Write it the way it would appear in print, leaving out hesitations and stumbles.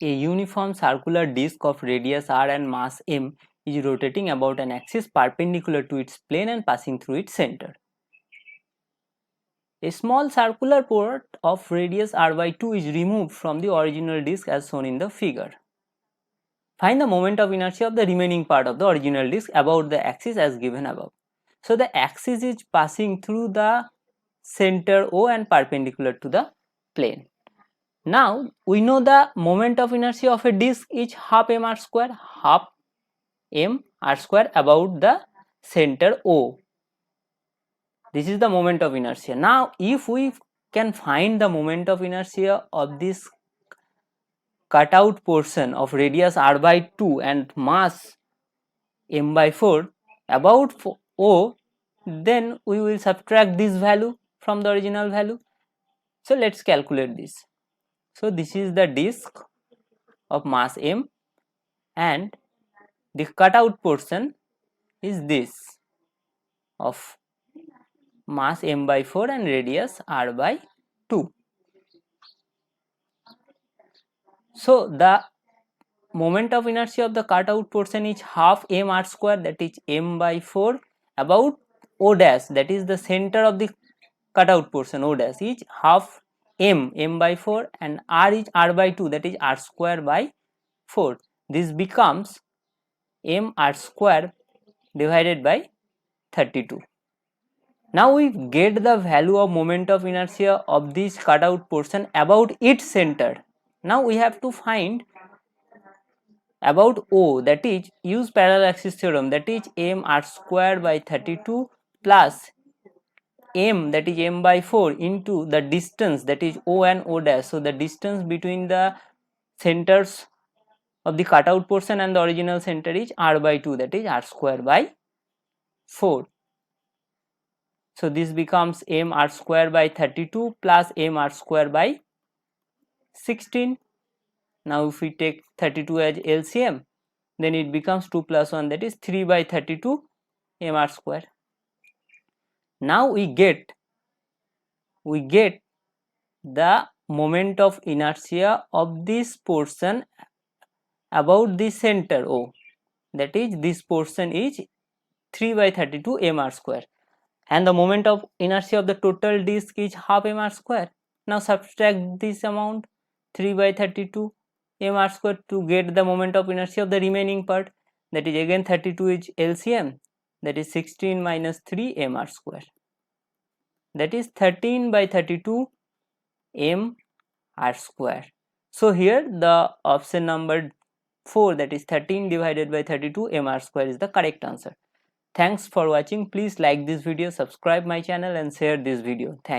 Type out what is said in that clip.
A uniform circular disk of radius r and mass m is rotating about an axis perpendicular to its plane and passing through its center. A small circular port of radius r by 2 is removed from the original disk as shown in the figure. Find the moment of inertia of the remaining part of the original disk about the axis as given above. So the axis is passing through the center O and perpendicular to the plane. Now we know the moment of inertia of a disk is half mr square, half m r square about the center O. This is the moment of inertia. Now if we can find the moment of inertia of this cutout portion of radius r by 2 and mass m by 4 about O, then we will subtract this value from the original value. So let's calculate this. So this is the disk of mass m and the cutout portion is this of mass m by 4 and radius r by 2. So the moment of inertia of the cutout portion is half m r square, that is m by 4 about O dash, that is the center of the cutout portion O dash, is half m by 4 and r is r by 2, that is r square by 4. This becomes m r square divided by 32. Now we get the value of moment of inertia of this cutout portion about its center. Now we have to find about O, that is use parallel axis theorem, that is m r square by 32 plus m, that is m by 4 into the distance, that is O and O dash. So the distance between the centers of the cutout portion and the original center is r by 2, that is r square by 4. So this becomes m r square by 32 plus m r square by 16. Now if we take 32 as LCM, then it becomes 2 plus 1, that is 3 by 32 m r square. Now we get the moment of inertia of this portion about the center O, that is this portion is 3 by 32 m r square, and the moment of inertia of the total disk is half m r square. Now subtract this amount 3 by 32 m r square to get the moment of inertia of the remaining part, that is again 32 is LCM, that is 16 minus 3 m r square, that is 13 by 32 m r square. So here the option number 4, that is 13 divided by 32 m r square, is the correct answer. Thanks for watching. Please like this video, subscribe my channel and share this video. Thanks.